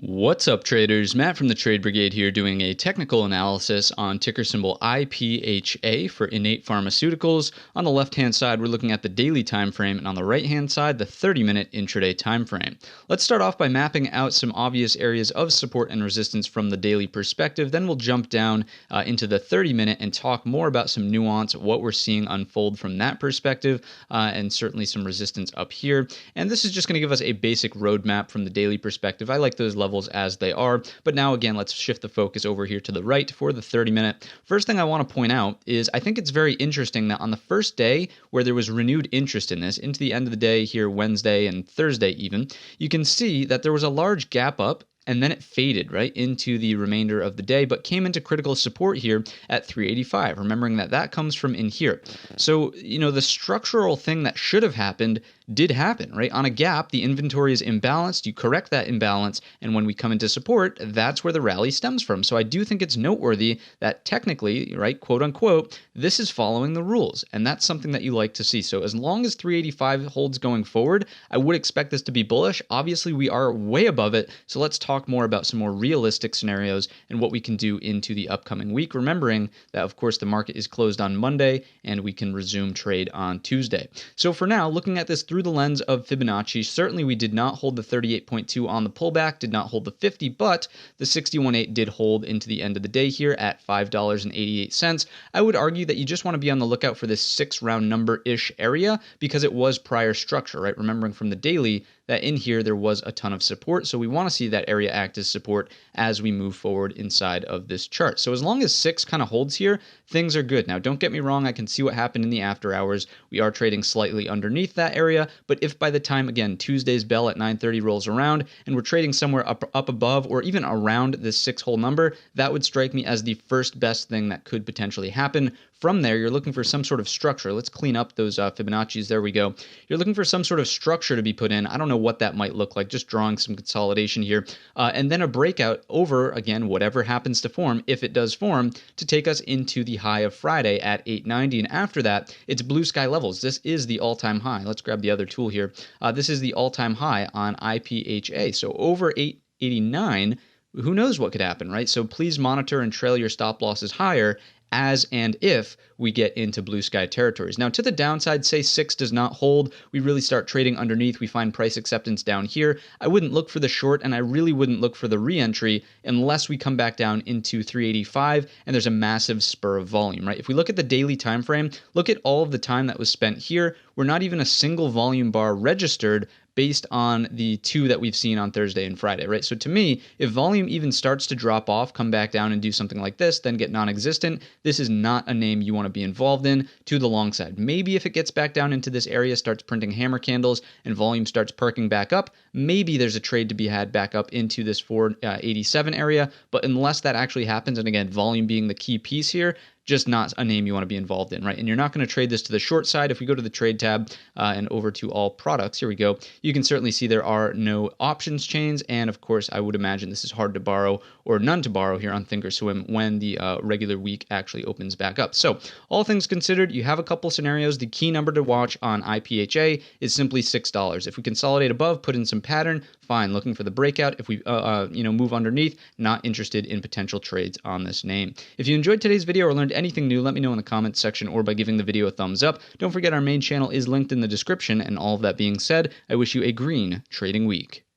What's up, traders? Matt from the Trade Brigade here doing a technical analysis on ticker symbol IPHA for Innate Pharmaceuticals. On the left-hand side, we're looking at the daily time frame, and on the right-hand side, the 30-minute intraday time frame. Let's start off by mapping out some obvious areas of support and resistance from the daily perspective. Then we'll jump down into the 30-minute and talk more about some nuance, what we're seeing unfold from that perspective, and certainly some resistance up here. And this is just going to give us a basic roadmap from the daily perspective. I like those levels as they are. But now again, let's shift the focus over here to the right for the 30-minute. First thing I want to point out is I think it's very interesting that on the first day where there was renewed interest in this, into the end of the day here, Wednesday and Thursday even, you can see that there was a large gap up and then it faded right into the remainder of the day, but came into critical support here at 385, remembering that that comes from in here. So, the structural thing that should have happened did happen, right? On a gap, the inventory is imbalanced, you correct that imbalance, and when we come into support, that's where the rally stems from. So I do think it's noteworthy that technically, right, quote unquote, this is following the rules, and that's something that you like to see. So as long as 385 holds going forward, I would expect this to be bullish. Obviously, we are way above it, so let's talk more about some more realistic scenarios and what we can do into the upcoming week, remembering that, of course, the market is closed on Monday, and we can resume trade on Tuesday. So for now, looking at this through the lens of Fibonacci, certainly we did not hold the 38.2 on the pullback, did not hold the 50, but the 61.8 did hold into the end of the day here at $5.88. I would argue that you just want to be on the lookout for this 6 round number-ish area because it was prior structure, right? Remembering from the daily that in here there was a ton of support, so we want to see that area act as support as we move forward inside of this chart. So as long as 6 kind of holds here, things are good. Now, don't get me wrong, I can see what happened in the after hours. We are trading slightly underneath that area, but if by the time, again, Tuesday's bell at 9:30 rolls around and we're trading somewhere up above or even around this 6 whole number, that would strike me as the first best thing that could potentially happen. From there, you're looking for some sort of structure. Let's clean up those Fibonacci's. There we go. You're looking for some sort of structure to be put in. I don't know what that might look like, just drawing some consolidation here. And then a breakout over, again, whatever happens to form, if it does form, to take us into the high of Friday at 890. And after that, it's blue sky levels. This is the all-time high. Let's grab the other tool here. This is the all-time high on IPHA. So over 889, who knows what could happen, right? So please monitor and trail your stop losses higher as and if we get into blue sky territories. Now, to the downside, say 6 does not hold, we really start trading underneath, we find price acceptance down here. I wouldn't look for the short, and I really wouldn't look for the re-entry unless we come back down into 385 and there's a massive spur of volume, right? If we look at the daily time frame, look at all of the time that was spent here. We're not even a single volume bar registered based on the 2 that we've seen on Thursday and Friday, right? So to me, if volume even starts to drop off, come back down and do something like this, then get non-existent, this is not a name you want to be involved in to the long side. Maybe if it gets back down into this area, starts printing hammer candles, and volume starts perking back up, maybe there's a trade to be had back up into this 487 area, but unless that actually happens, and again, volume being the key piece here, just not a name you want to be involved in, right? And you're not going to trade this to the short side. If we go to the trade tab and over to all products, here we go, you can certainly see there are no options chains. And of course, I would imagine this is hard to borrow or none to borrow here on Thinkorswim when the regular week actually opens back up. So all things considered, you have a couple scenarios. The key number to watch on IPHA is simply $6. If we consolidate above, put in some pattern, fine, looking for the breakout. If we move underneath, not interested in potential trades on this name. If you enjoyed today's video or learned anything new, let me know in the comments section or by giving the video a thumbs up. Don't forget our main channel is linked in the description, and all of that being said, I wish you a green trading week.